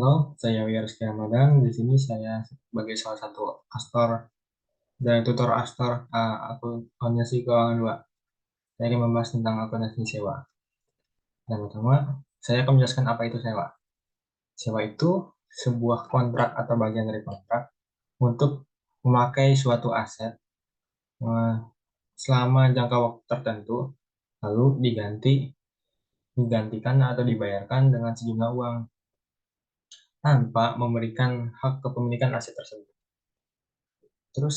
Halo, saya Wiarski Ramadan. Di sini saya sebagai salah satu astor dan tutor astor akuntansi keuangan 2. Saya akan membahas tentang akuntansi sewa. Yang pertama, saya akan menjelaskan apa itu sewa. Sewa itu sebuah kontrak atau bagian dari kontrak untuk memakai suatu aset eh, selama jangka waktu tertentu, lalu digantikan atau dibayarkan dengan sejumlah uang tanpa memberikan hak kepemilikan aset tersebut. Terus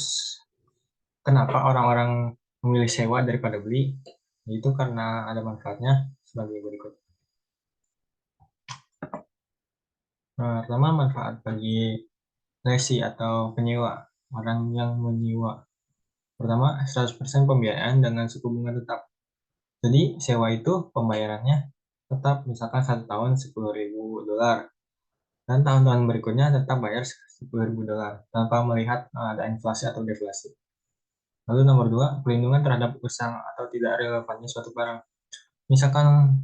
kenapa orang-orang memilih sewa daripada beli? Itu karena ada manfaatnya sebagai berikut. Pertama, manfaat bagi lesi atau penyewa, orang yang menyewa. Pertama, 100% pembiayaan dengan suku bunga tetap. Jadi, sewa itu pembayarannya tetap, misalkan 1 tahun $10.000, dan tahun-tahun berikutnya tetap bayar $10.000 tanpa melihat ada inflasi atau deflasi. Lalu nomor dua, pelindungan terhadap usang atau tidak relevannya suatu barang. Misalkan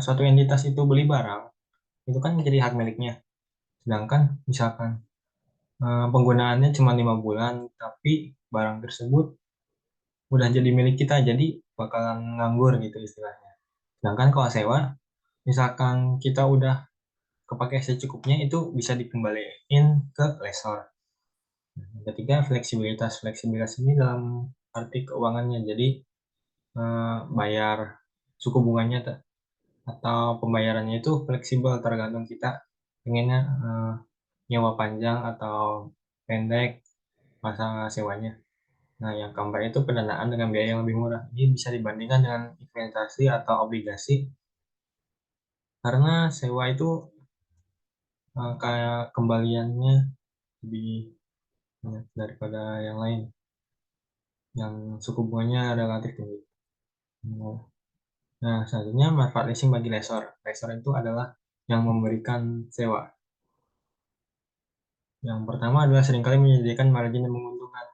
suatu entitas itu beli barang, itu kan menjadi hak miliknya. Sedangkan misalkan penggunaannya cuma 5 bulan, tapi barang tersebut udah jadi milik kita, jadi bakalan nganggur gitu istilahnya. Sedangkan kalau sewa, misalkan kita udah kepake secukupnya, itu bisa dikembaliin ke lesor. Yang ketiga, fleksibilitas. Fleksibilitas ini dalam arti keuangannya, jadi bayar suku bunganya atau pembayarannya itu fleksibel tergantung kita pengennya nyewa panjang atau pendek masa sewanya. Nah, yang keempat itu pendanaan dengan biaya yang lebih murah. Ini bisa dibandingkan dengan investasi atau obligasi karena sewa itu kayak kembaliannya lebih banyak daripada yang lain, yang suku bunganya relatif tinggi. Nah, selanjutnya manfaat leasing bagi lesor. Lesor itu adalah yang memberikan sewa. Yang pertama adalah seringkali menyediakan margin yang menguntungkan.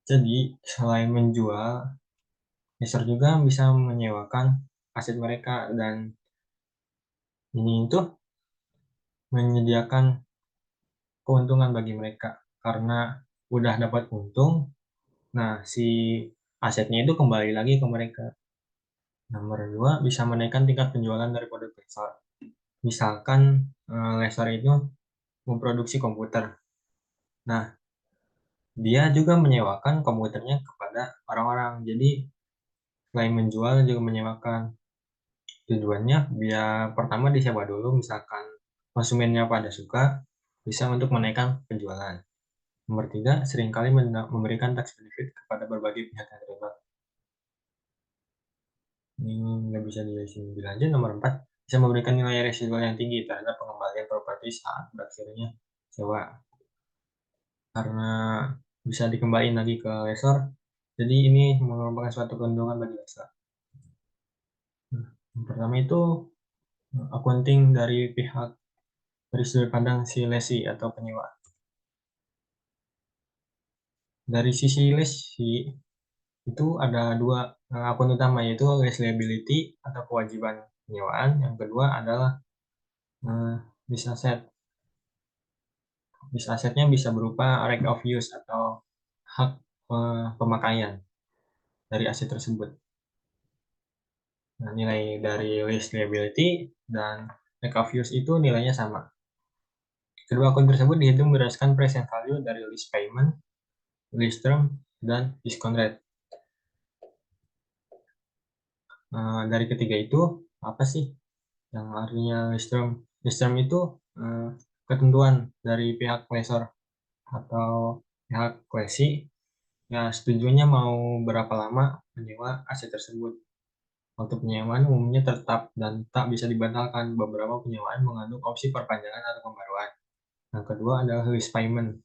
Jadi, selain menjual, investor juga bisa menyewakan aset mereka dan ini itu menyediakan keuntungan bagi mereka karena udah dapat untung. Nah, si asetnya itu kembali lagi ke mereka. Nomor dua, bisa menaikkan tingkat penjualan dari produk lesor. Misalkan lesor itu memproduksi komputer. Nah, dia juga menyewakan komputernya kepada orang-orang. Jadi, selain menjual juga menyewakan. Tujuannya biar pertama disewa dulu, misalkan konsumennya pada suka, bisa untuk menaikkan penjualan. Nomor tiga, seringkali memberikan tax benefit kepada berbagai pihak yang terlibat. Ini nggak bisa dilanjut. Nomor empat, bisa memberikan nilai residual yang tinggi terhadap pengembalian properti saat berakhirnya sewa. Karena bisa dikembalikan lagi ke lesor, jadi ini merupakan suatu keuntungan bagi lesor. Nah, yang pertama itu accounting dari pihak dari sudut pandang si lesi atau penyewa. Dari sisi lesi itu ada dua akun utama, yaitu lease liability atau kewajiban penyewaan. Yang kedua adalah lease asset. Lease assetnya bisa berupa right of use atau hak pemakaian dari aset tersebut. Nah, nilai dari lease liability dan right of use itu nilainya sama. Kedua akun tersebut dihitung berdasarkan present value dari lease payment, lease term, dan discount rate. Dari ketiga itu apa sih yang artinya lease term? Lease term itu ketentuan dari pihak lessor atau pihak lesi, ya setujunya mau berapa lama menyewa aset tersebut. Waktu penyewaan umumnya tetap dan tak bisa dibatalkan. Beberapa penyewaan mengandung opsi perpanjangan atau pembaruan. Yang kedua adalah lease payment.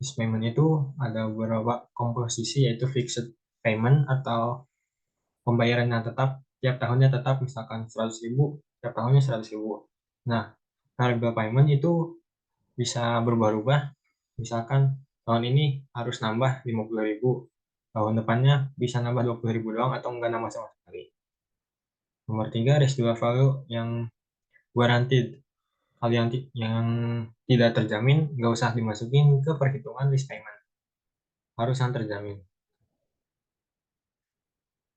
Lease payment itu ada beberapa komposisi, yaitu fixed payment atau pembayaran yang tetap, tiap tahunnya tetap, misalkan 100.000, tiap tahunnya 100.000. Nah, variable payment itu bisa berubah-ubah, misalkan tahun ini harus nambah 50.000, tahun depannya bisa nambah 20.000 doang atau enggak nambah sama sekali. Nomor tiga, residual value yang guaranteed. hal yang tidak terjamin nggak usah dimasukin ke perhitungan list payment, harus yang terjamin.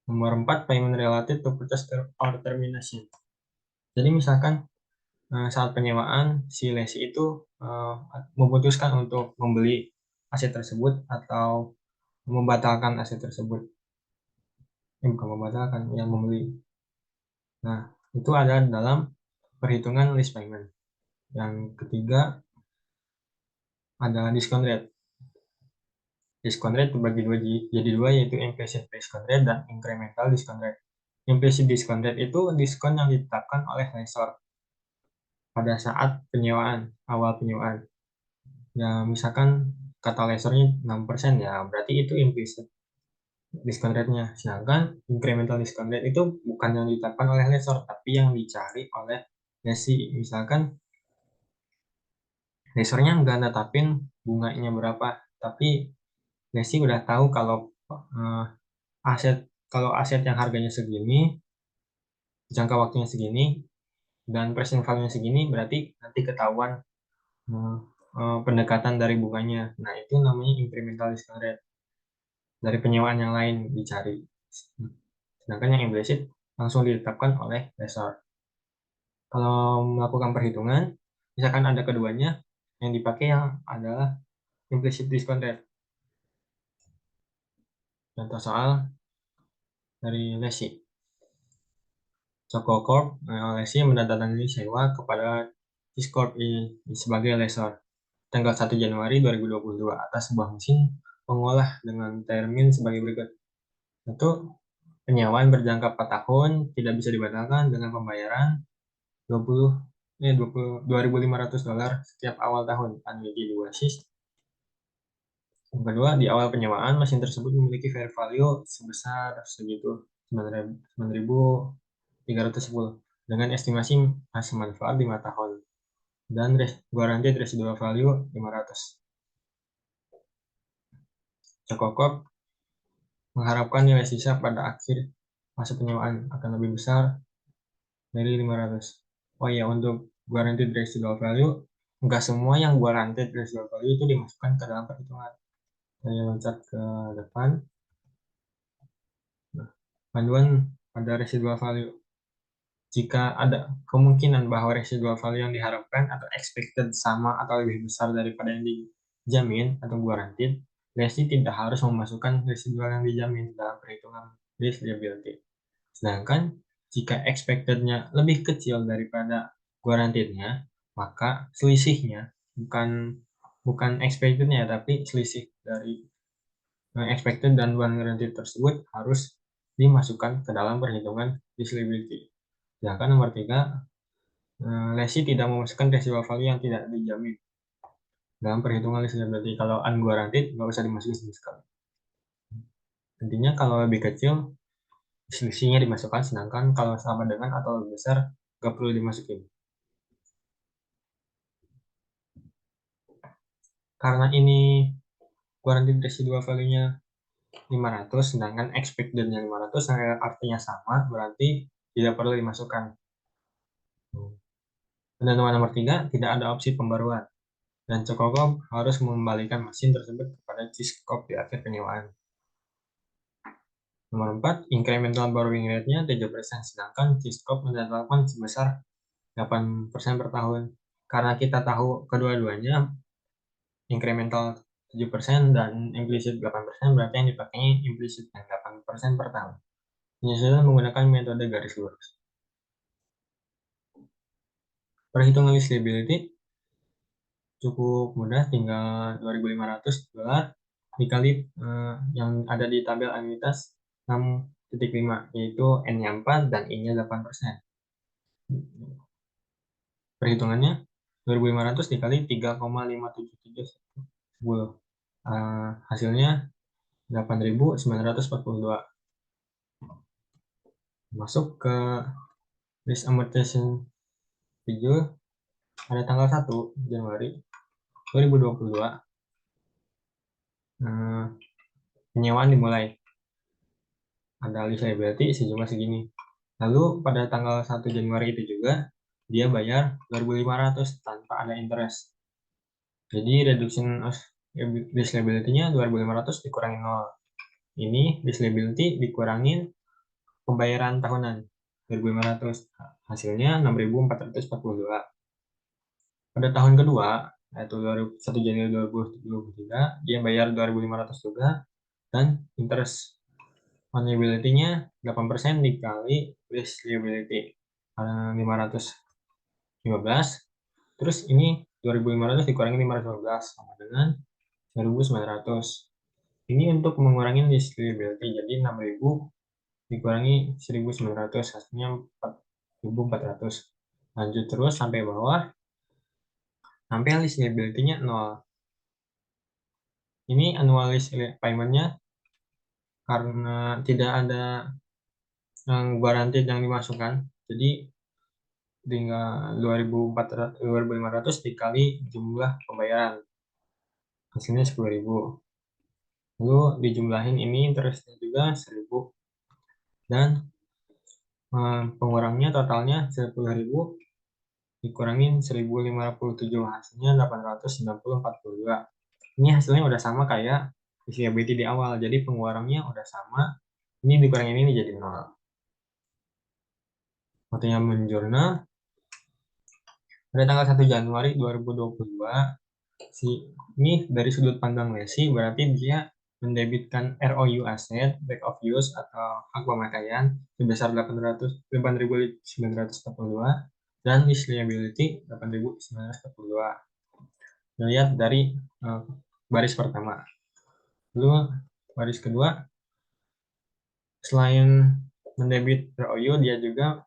Nomor 4, payment related to purchase or termination. Jadi misalkan saat penyewaan si lesi itu memutuskan untuk membeli aset tersebut atau membatalkan aset tersebut. Bukan membatalkan, yang membeli. Nah, itu ada dalam perhitungan list payment. Yang ketiga ada discount rate. Discount rate dibagi jadi dua, yaitu implicit discount rate dan incremental discount rate. Implicit discount rate itu diskon yang ditetapkan oleh lessor pada saat penyewaan, awal penyewaan. Ya, misalkan kata lessornya 6%, ya berarti itu implicit discount rate-nya. Sedangkan incremental discount rate itu bukan yang ditetapkan oleh lessor, tapi yang dicari oleh lesi. Misalkan lessornya nggak netapin bunganya berapa, tapi lesi udah tahu kalau uh, aset aset yang harganya segini, jangka waktunya segini, dan present value-nya segini, berarti nanti ketahuan uh, pendekatan dari bunganya. Nah, itu namanya incremental discount rate. Dari penyewaan yang lain dicari. Sedangkan yang implicit langsung ditetapkan oleh lessor. Kalau melakukan perhitungan, misalkan ada keduanya, yang dipakai yang adalah implicit discount rate. Contoh soal dari lesi. Coko Corp, lesi menandatangani sewa kepada Ciscorp sebagai lessor tanggal 1 Januari 2022 atas sebuah mesin pengolah dengan termin sebagai berikut. Satu, penyewaan berjangka 4 tahun tidak bisa dibatalkan dengan pembayaran 2.500 dolar setiap awal tahun, annuity 2 sis. Yang kedua, di awal penyewaan mesin tersebut memiliki fair value sebesar segitu 9.310 dengan estimasi hasil manfaat 5 tahun dan guaranteed residual value 500. Cokokop mengharapkan nilai sisa pada akhir masa penyewaan akan lebih besar dari 500. Oh iya, untuk guaranteed residual value, enggak semua yang guaranteed residual value itu dimasukkan ke dalam perhitungan. Saya loncat ke depan. Nah, panduan pada residual value. Jika ada kemungkinan bahwa residual value yang diharapkan atau expected sama atau lebih besar daripada yang dijamin atau guaranteed, lesi tidak harus memasukkan residual yang dijamin dalam perhitungan risk liability. Sedangkan jika expected-nya lebih kecil daripada guaranteed-nya, maka selisihnya bukan expected-nya, tapi selisih dari expected dan guaranteed tersebut harus dimasukkan ke dalam perhitungan risk liability. Sedangkan nomor 3, lesi tidak memasukkan residual value yang tidak dijamin dalam perhitungan risk liability. Kalau unguaranteed nggak usah dimasukin sama sekali. Intinya kalau lebih kecil selisihnya dimasukkan, sedangkan kalau sama dengan atau lebih besar nggak perlu dimasukin. Karena ini guaranteed residual value-nya 500, sedangkan expected-nya 500, artinya sama, berarti tidak perlu dimasukkan. Dan nomor 3, tidak ada opsi pembaruan. Dan Cokogop harus mengembalikan mesin tersebut kepada Ciscorp di akhir penyewaan. Nomor 4, incremental borrowing rate-nya 7%, sedangkan Ciscorp menetapkan sebesar 8% per tahun. Karena kita tahu kedua-duanya incremental 7% dan implicit 8%, berarti yang dipakainya implicit yang 8% per tahun. Penyesuaian menggunakan metode garis lurus. Perhitungan list liability cukup mudah, tinggal 2.500 dolar dikali yang ada di tabel anuitas 6.5, yaitu N-nya 4 dan I-nya 8%. Perhitungannya 2.500 dikali 3,57710. Hasilnya 8.942. Masuk ke list amortization schedule pada tanggal 1 Januari 2022. Penyewaan dimulai. Ada list liability sejumlah segini. Lalu pada tanggal 1 Januari itu juga dia bayar 2.500 tanpa ada interest. Jadi reduction of lease liability-nya 2.500 dikurangi 0. Ini lease liability dikurangin pembayaran tahunan 2.500. Hasilnya 6.442. Pada tahun kedua, yaitu 1 Januari 2023, dia bayar 2.500 juga, dan interest on liability-nya 8% dikali lease liability 515. Terus ini 2.500 dikurangi 515 sama dengan 1.900. Ini untuk mengurangi lease liability, jadi 6.000 dikurangi 1.900, hasilnya 4.400. Lanjut terus sampai bawah, sampai lease liability-nya 0. Ini annual lease payment-nya karena tidak ada yang guaranteed yang dimasukkan, jadi tinggal 2.500 dikali jumlah pembayaran, hasilnya 10.000. Lalu dijumlahin ini interestnya juga 1.000, dan pengurangnya totalnya 10.000 dikurangin 1.057, hasilnya 890,42. Ini hasilnya udah sama kayak liability di awal, jadi pengeluarannya udah sama. Ini dikurangin ini jadi 0. Waktunya menjurnal pada tanggal 1 Januari 2022. Ini dari sudut pandang lesi berarti dia mendebitkan ROU aset, back of use atau hak pemakaian sebesar 8.942 dan lease liability 8.942. Lihat dari baris pertama. Lalu baris kedua, selain mendebit ROU, dia juga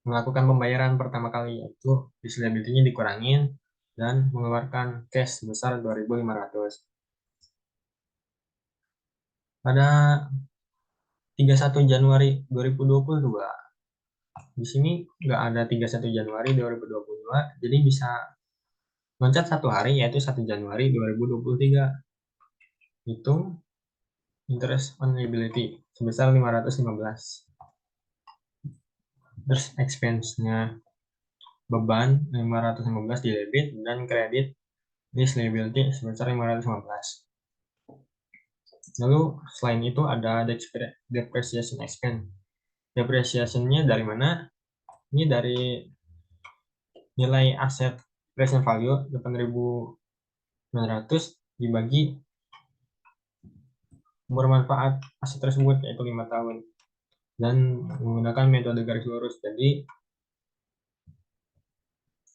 melakukan pembayaran pertama kali, yaitu lease liability-nya dikurangin dan mengeluarkan cash sebesar 2.500. Pada 31 Januari 2022, di sini nggak ada 31 Januari 2022, jadi bisa loncat satu hari, yaitu 1 Januari 2023. Hitung interest on liability sebesar 515. Terus expense-nya beban 515 di debit dan kredit lease liability sebesar 515. Lalu selain itu ada depreciation expense. Depreciation-nya dari mana? Ini dari nilai aset present value 8.900 dibagi umur manfaat aset tersebut, yaitu 5 tahun, dan menggunakan metode garis lurus. Jadi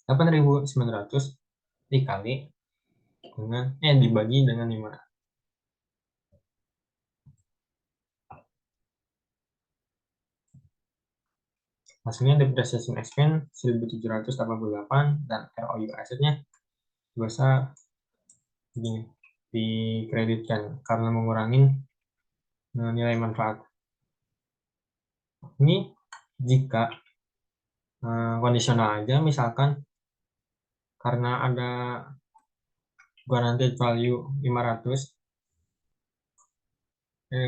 8.900 dikali dengan dibagi dengan 5. Hasilnya depreciation expense 1.788 dan ROU asetnya biasa begini, dikreditkan karena mengurangi nilai manfaat. Ini jika kondisional aja, misalkan karena ada guaranteed value 500,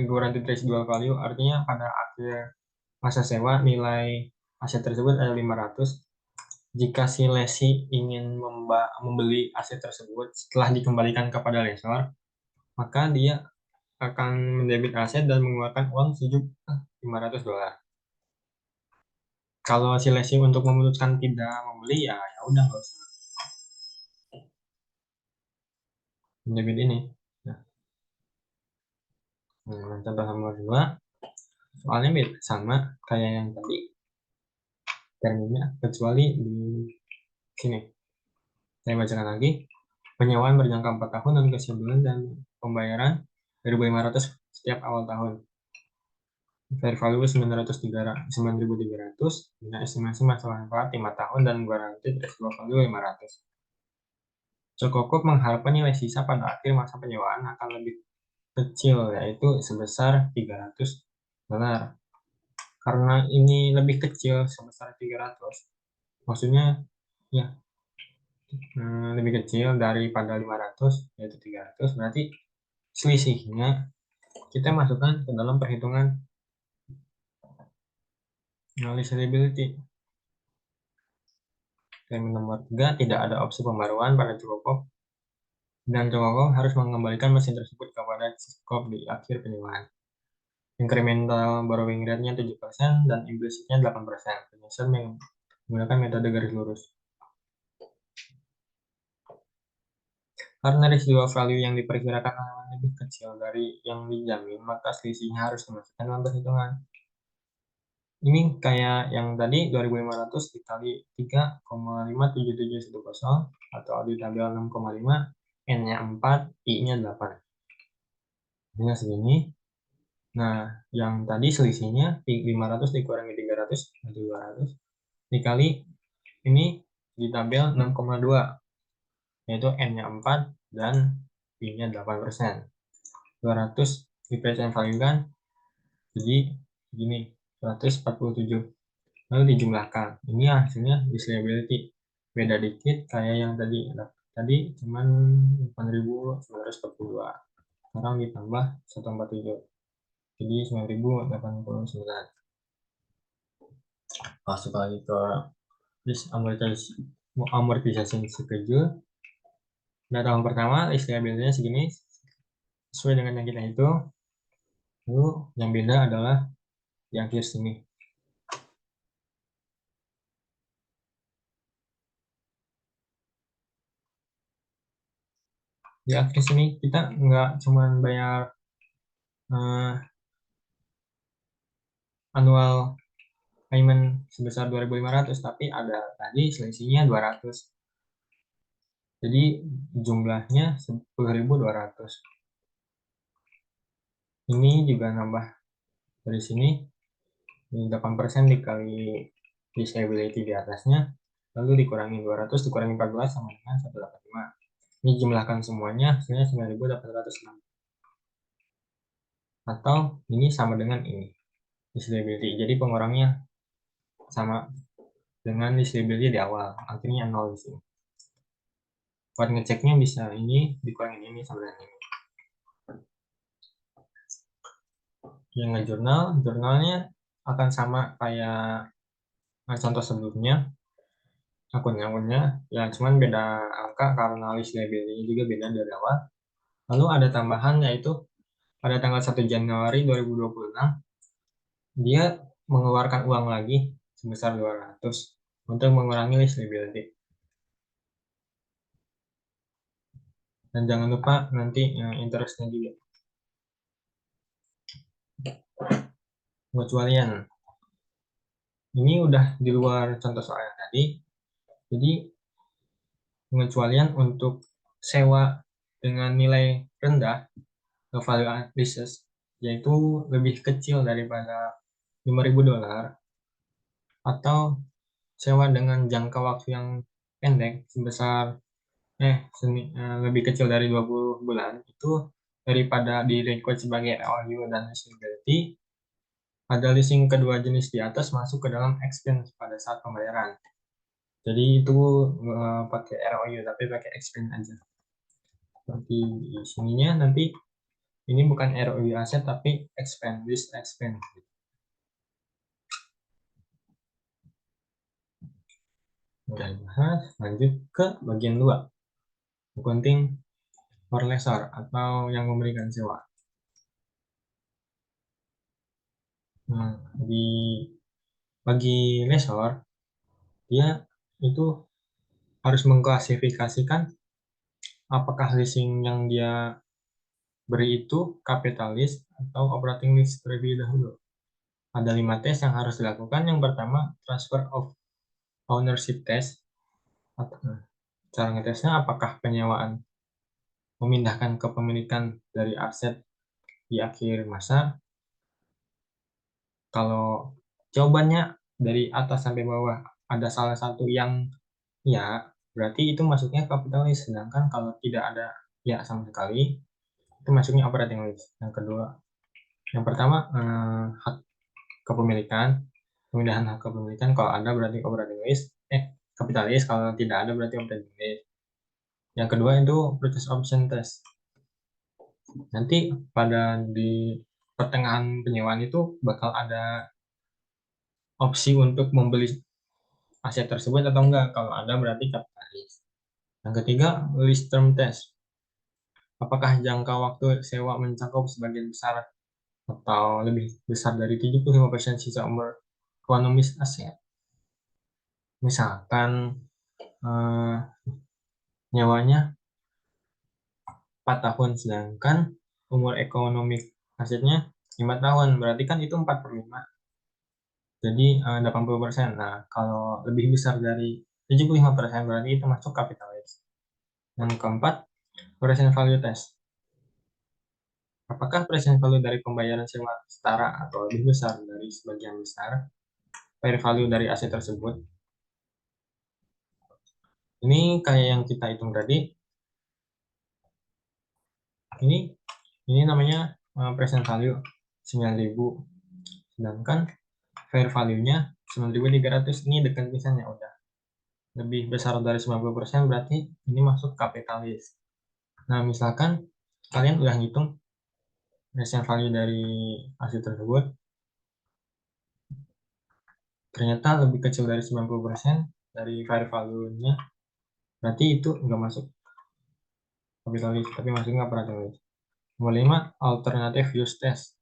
guaranteed residual value artinya pada akhir masa sewa nilai aset tersebut ada 500. Jika si lesi ingin membeli aset tersebut setelah dikembalikan kepada lessor, maka dia akan mendebit aset dan mengeluarkan uang sejuta $500. Kalau si lesi untuk memutuskan tidak membeli, ya udah nggak usah mendebit ini. Nah, contoh nomor 2, soalnya sama kayak yang tadi terminnya, kecuali di sini. Saya bacakan lagi. Penyewaan berjangka 4 tahun dan kesimpulan dan pembayaran 2.500 setiap awal tahun. Fair value 9.300 dengan estimasi masa manfaat 5 tahun dan guaranteed residual value 500. Cokokop mengharapkan nilai sisa pada akhir masa penyewaan akan lebih kecil, yaitu sebesar $300. Karena ini lebih kecil sebesar 300, maksudnya ya lebih kecil daripada 500, yaitu 300, berarti selisihnya kita masukkan ke dalam perhitungan lease liability. Klaim nomor 3, tidak ada opsi pembaruan pada Cukokop dan Cukokop harus mengembalikan mesin tersebut kepada Cukokop di akhir penyewaan. Incremental borrowing rate-nya 7% dan implicitnya 8%. Penyesuaian menggunakan metode garis lurus. Karena residual value yang diperkirakan lebih kecil dari yang dijamin, maka selisihnya harus dimasukkan dalam perhitungan. Ini kayak yang tadi 2.500 dikali 3,57710 atau di tabel 6,5, N-nya 4, I-nya 8. Ini segini. Nah, yang tadi selisihnya 500 dikurangi 300, 200, dikali ini di tabel 6,2, yaitu N-nya 4 dan I-nya 8%. 200 di present value kan, jadi begini, 147. Lalu dijumlahkan. Ini hasilnya disliability. Beda dikit kayak yang tadi. Tadi cuman 8.942. Sekarang ditambah 147. Jadi 9.089. Masuk lagi ke list amortisasi schedule. Nah, tahun pertama list liability-nya segini sesuai dengan yang kita hitung. Lalu yang beda adalah di akhir sini. Di akhir sini kita nggak cuma bayar annual payment sebesar 2.500, tapi ada tadi selisihnya 200. Jadi jumlahnya 10.200. Ini juga nambah dari sini 8% dikali disability di atasnya, lalu dikurangi 200 dikurangi 14 sama dengan 185. Ini jumlahkan semuanya hasilnya 9.806. Atau ini sama dengan ini disability. Jadi pengurangnya sama dengan disability di awal, akhirnya 0 di sini. Buat ngeceknya bisa ini dikurangin ini sama dengan ini. Yang jurnalnya akan sama kayak contoh sebelumnya. Akunnya ya cuman beda angka karena list liability juga beda dari awal. Lalu ada tambahan yaitu pada tanggal 1 Januari 2026 dia mengeluarkan uang lagi sebesar 200 untuk mengurangi list liability. Dan jangan lupa nanti interestnya juga. Pengecualian. Ini udah di luar contoh soal yang tadi. Jadi pengecualian untuk sewa dengan nilai rendah value leases yaitu lebih kecil daripada $5.000 atau sewa dengan jangka waktu yang pendek sebesar lebih kecil dari 20 bulan itu daripada di record sebagai LOU dan leasability. Ada leasing kedua jenis di atas masuk ke dalam expense pada saat pembayaran. Jadi itu pakai ROU tapi pakai expense aja. Seperti di sininya nanti ini bukan ROU aset tapi expense, list expense. Udah dibahas, lanjut ke bagian 2. Accounting for lessor atau yang memberikan sewa. Nah, bagi lessor dia itu harus mengklasifikasikan apakah leasing yang dia beri itu kapitalis atau operating lease terlebih dahulu. Ada 5 tes yang harus dilakukan. Yang pertama, transfer of ownership test. Cara ngetesnya apakah penyewaan memindahkan kepemilikan dari aset di akhir masa. Kalau jawabannya dari atas sampai bawah ada salah satu yang ya, berarti itu masuknya kapitalis. Sedangkan kalau tidak ada ya sama sekali, itu masuknya operating lease. Yang kedua, yang pertama hak kepemilikan, pemindahan hak kepemilikan. Kalau ada berarti operating lease, kapitalis. Kalau tidak ada berarti operating lease. Yang kedua itu purchase option test. Nanti pada di pertengahan penyewaan itu bakal ada opsi untuk membeli aset tersebut atau enggak. Kalau ada berarti kapitalis. Yang ketiga, lease term test. Apakah jangka waktu sewa mencakup sebagian besar atau lebih besar dari 75% sisa umur ekonomis aset. Misalkan eh, nyawanya 4 tahun, sedangkan umur ekonomi asetnya 5 tahun, berarti kan itu 4/5, jadi 80%. Nah, kalau lebih besar dari 75% berarti itu masuk kapitalis. Yang keempat, present value test. Apakah present value dari pembayaran sewa setara atau lebih besar dari sebagian besar fair value dari aset tersebut? Ini kayak yang kita hitung tadi, ini namanya present value 9.000, sedangkan fair value-nya 9.300. Ini dekat misalnya udah lebih besar dari 90%, berarti ini masuk kapitalis. Nah, misalkan kalian udah ngitung present value dari aset tersebut, ternyata lebih kecil dari 90% dari fair value-nya, berarti itu nggak masuk kapitalis, tapi masuknya kapitalis. Nomor 5, alternative use test.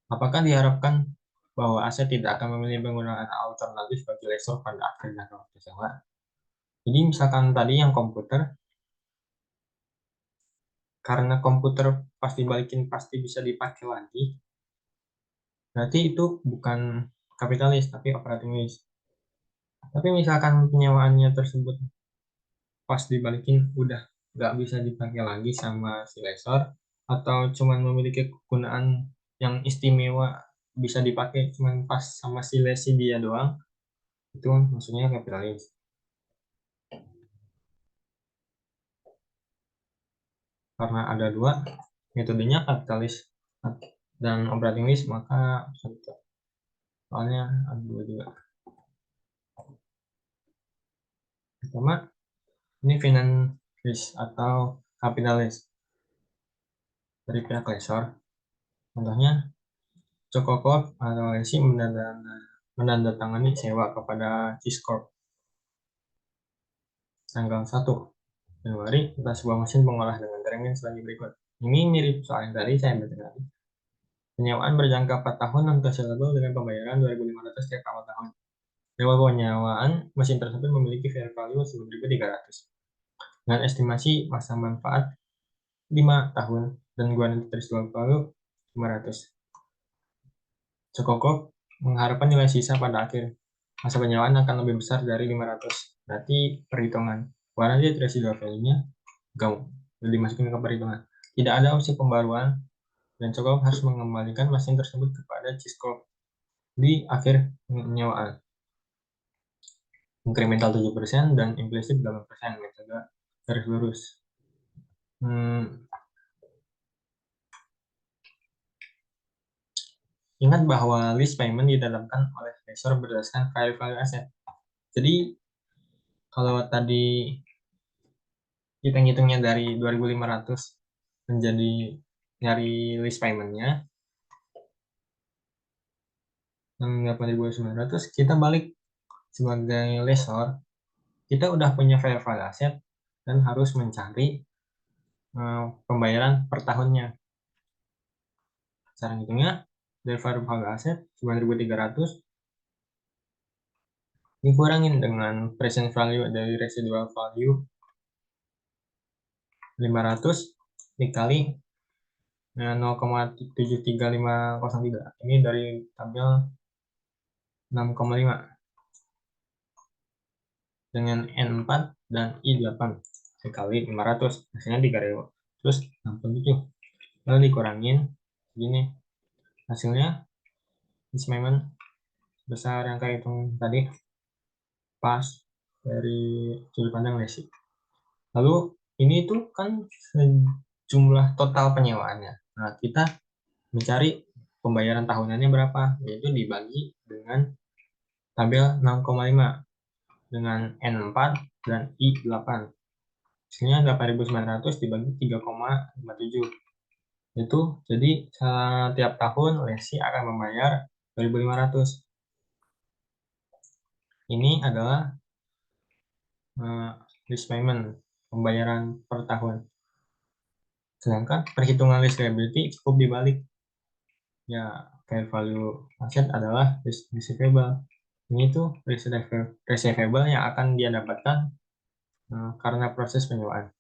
Apakah diharapkan bahwa aset tidak akan memilih penggunaan alternatif bagi lessor pada akhir jangka waktu sewa? Jadi misalkan tadi yang komputer, karena komputer pasti balikin pasti bisa dipakai lagi, berarti itu bukan kapitalis tapi operating lease. Tapi misalkan penyewaannya tersebut pas dibalikin udah nggak bisa dipakai lagi sama si lessor, atau cuman memiliki kegunaan yang istimewa, bisa dipakai cuman pas sama si lessee dia doang, itu maksudnya kapitalis. Karena ada dua metodenya, kapitalis dan operating lease, maka soalnya ada dua juga. Pertama, ini finance lease atau kapitalis dari pihak lessor. Contohnya, Cokokop atau lessee menandatangani sewa kepada Ciscorp tanggal 1 Januari atas sebuah mesin pengolah dengan terangin sebagai berikut. Ini mirip soal yang tadi saya baca tadi. Penyewaan berjangka 4 tahun dan terselebel dengan pembayaran 2.500 tiap awal tahun. Sewa penyewaan mesin tersebut memiliki fair value 9.300 dengan estimasi masa manfaat 5 tahun dan garansi terjual value 500. Cokokop mengharapkan nilai sisa pada akhir masa penyewaan akan lebih besar dari 500. Berarti perhitungan warranty residual value-nya gak dimasukin ke perhitungan. Tidak ada opsi pembaruan dan Cokokop harus mengembalikan mesin tersebut kepada Cisco di akhir penyewaan. Incremental 7% dan implisit 8%, metode garis lurus. Ingat bahwa lease payment ditetapkan oleh lessor berdasarkan fair value aset. Jadi kalau tadi kita ngitungnya dari 2.500 menjadi nyari lease payment-nya yang 8.900, kita balik sebagai lessor, kita udah punya fair value aset dan harus mencari pembayaran per tahunnya. Cara ngitungnya dari fair value aset 9.300 dikurangin dengan present value dari residual value 500 dikali 0,73503. Ini dari tabel 6,5 dengan N4 dan I8 dikali 500, hasilnya 3.000, terus 67, lalu dikurangin gini hasilnya dismement besar yang kayak hitung tadi, pas dari sudut pandang lesi. Lalu ini tuh kan jumlah total penyewaannya. Nah, kita mencari pembayaran tahunannya berapa, yaitu dibagi dengan tabel 6,5 dengan N4 dan I8. Hasilnya 8.900 dibagi 3,57. Itu jadi setiap tahun lesi akan membayar 2.500. Ini adalah lease payment, pembayaran per tahun. Sedangkan perhitungan lease liability cukup dibalik. Ya, fair value aset adalah lease receivable. Ini tuh receivable yang akan dia dapatkan karena proses penyewaan.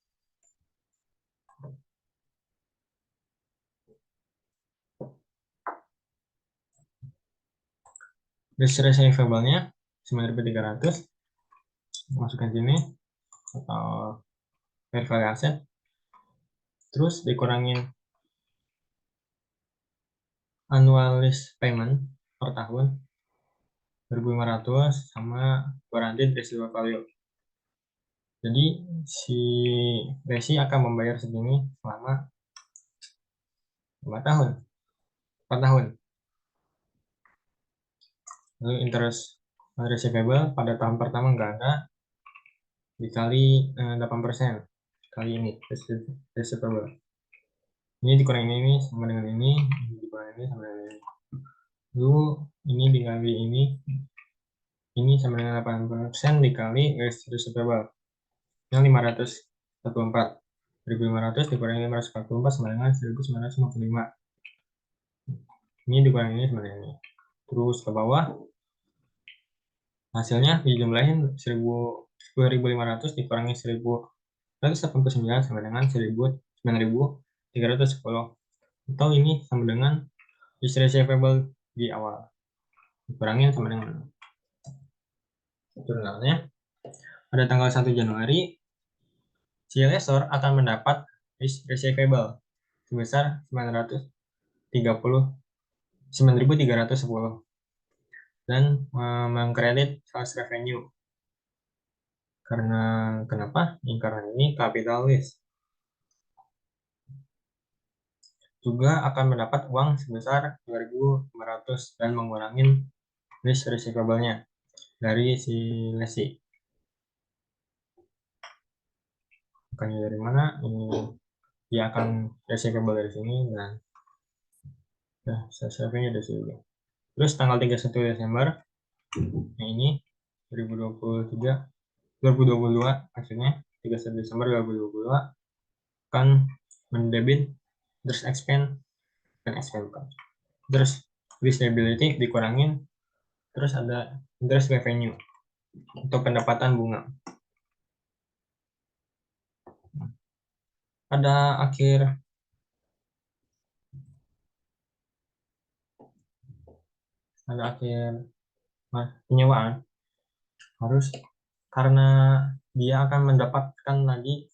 Lease receivable-nya 9.300, masukkan sini, atau fair value aset, terus dikurangin annual lease payment per tahun 2.500 sama guaranteed residual value. Jadi si Resi akan membayar segini selama 5 tahun, 4 tahun. Lalu interest receivable pada tahun pertama nggak ada, dikali 8%. Kali ini receivable. Ini dikurangin ini sama dengan ini, dikurangin ini sama dengan ini. Lalu ini dikali ini sama dengan 8% dikali receivable. Yang 514. 1.500 dikurangi 544 sama dengan 1.955. Ini dikurangi ini sama dengan ini. Terus ke bawah, hasilnya dijumlahin 10.500 dikurangi 1.189 sama dengan 9.310. Atau ini sama dengan lease receivable di awal. Dikurangin sama dengan jurnalnya. Pada tanggal 1 Januari, si lessor akan mendapat lease receivable sebesar 9.310 dan mengkredit sales revenue. Karena kenapa? Karena ini capital lease. Juga akan mendapat uang sebesar 2.500 dan mengurangi lease receivable-nya dari si lesi. Bukannya dari mana? Ini dia akan receivable dari sini dan ya, sales revenue dari sini. Terus tanggal 31 Desember, nah ini 2022 maksudnya 31 Desember 2022 akan mendebit interest expense dan expense. Terus lease liability dikurangin, terus ada interest revenue untuk pendapatan bunga. Pada akhir penyewaan harus, karena dia akan mendapatkan lagi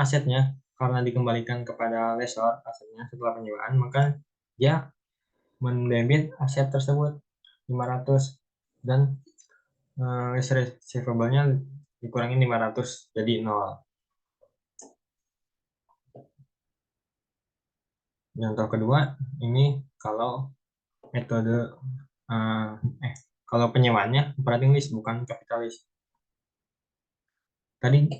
asetnya karena dikembalikan kepada lessor asetnya setelah penyewaan, maka dia mendebit aset tersebut 500 dan receivable-nya dikurangi 500 jadi 0. Contoh kedua, ini kalau metode kalau penyewaannya operating lease bukan capital lease. Tadi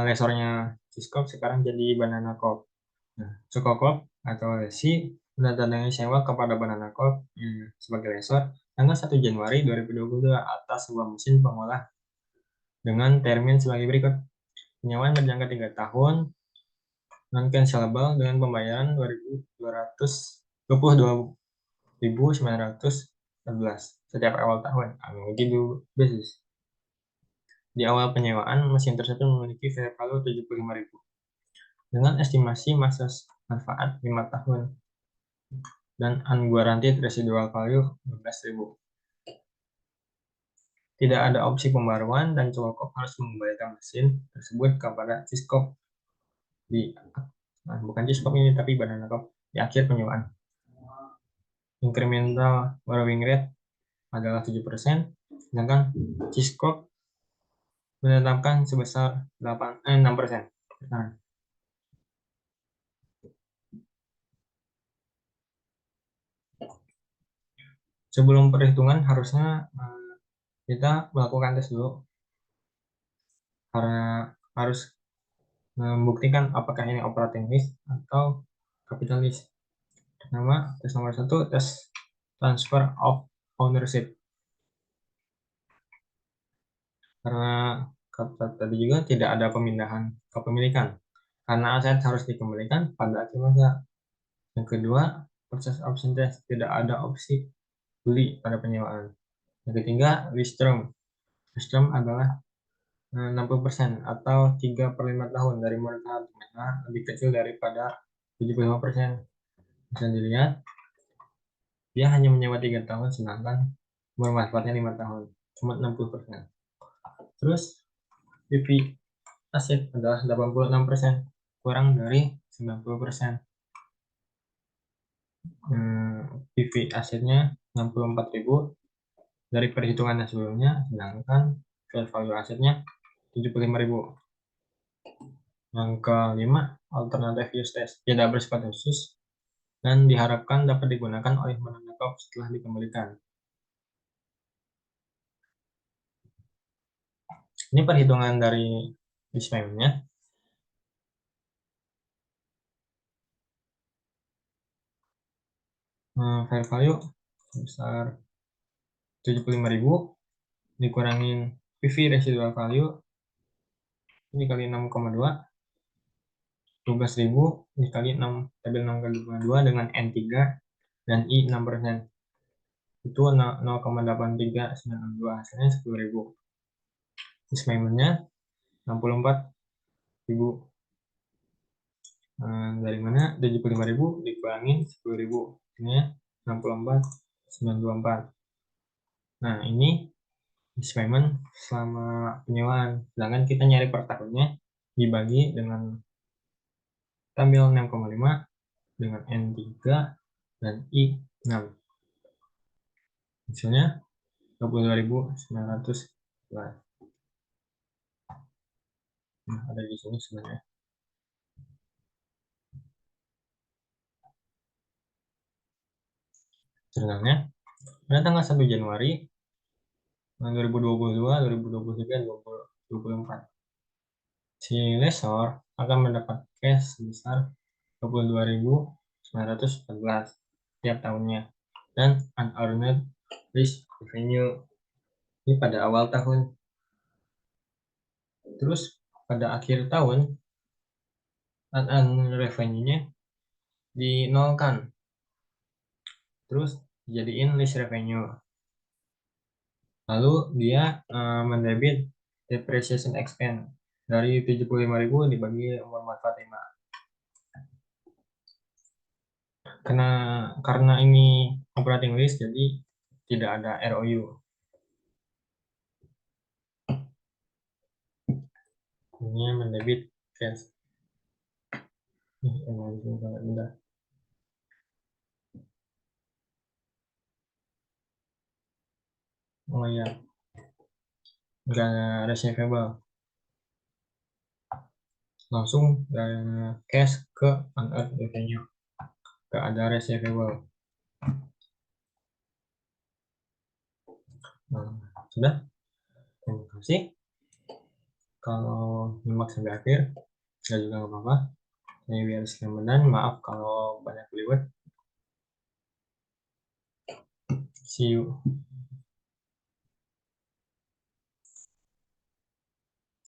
lesornya Cisco sekarang jadi Banana Corp. Nah, Cisco Corp atau lesi menandatangani sewa kepada Banana Corp sebagai lesor tanggal 1 Januari 2022 atas sebuah mesin pengolah dengan termin sebagai berikut. Penyewaan berjangka 3 tahun, non-cancelable dengan pembayaran 22.914 setiap awal tahun. Begitu basis. Di awal penyewaan, mesin tersebut memiliki fair value 75.000 dengan estimasi masa manfaat 5 tahun dan unguaranteed residual value 12.000. Tidak ada opsi pembaruan dan Cukup harus mengembalikan mesin tersebut kepada Cisco bukan Cisco ini tapi Banana Corp di akhir penyewaan. Incremental borrowing rate adalah 7%, sedangkan Cisco menetapkan sebesar 6%. Nah, sebelum perhitungan harusnya kita melakukan tes dulu karena harus membuktikan apakah ini operating lease atau capital lease. Tes nomor 1, tes transfer of ownership. Karena kata tadi juga tidak ada pemindahan kepemilikan, karena aset harus dikembalikan pada akhir masa. Yang kedua, proses option test, tidak ada opsi beli pada penyewaan. Yang ketiga, lease term. Lease term adalah 60% atau 3 per 5 tahun dari modal karena lebih kecil daripada 75%. Bisa dilihat, dia hanya menyewa 3 tahun sedangkan bermanfaatnya 5 tahun, cuma 60%. Terus PV aset adalah 86%, kurang dari 90%. PV asetnya 64.000 dari perhitungannya sebelumnya, sedangkan fair value asetnya 75.000. Yang kelima, alternative use test tidak bersifat khusus dan diharapkan dapat digunakan oleh menengah setelah dikembalikan. Ini perhitungan dari disclaimer-nya. Fair value sebesar 75.000 dikurangin PV residual value dikali 6,2, 12.000 dikali 6, tabel 6,2 dengan N3 dan I 6%. Itu 0,83962, hasilnya 10.000. Disclaimer-nya 64.000. Dari mana 75.000 dikurangin 10.000, ini 64.924. Nah, ini disclaimer selama penyewaan. Sedangkan kita nyari per tahunnya dibagi dengan tabel 6,5 dengan N3 dan I6. Hasilnya 22.911. Nah, ada di sini sebenarnya. Sebenarnya pada tanggal 1 Januari 2022, 2023, 2024 si lesor akan mendapat cash sebesar 22.914 tiap tahunnya dan unearned lease revenue ini pada awal tahun. Terus pada akhir tahun unearned revenue-nya dinolkan, terus dijadiin lease revenue. Lalu dia mendebit depreciation expense dari 75.000 dibagi umur manfaat 5. Karena ini operating lease jadi tidak ada ROU. Ini mendebit cash. Oh iya, nggak receivable, langsung cash ke unearned revenue, nggak ada receivable. Nah, sudah, terima kasih. Kalau nyimak sampai akhir, nggak juga nggak apa-apa. Ini biar sekian, dan maaf kalau banyak keliwat. See you.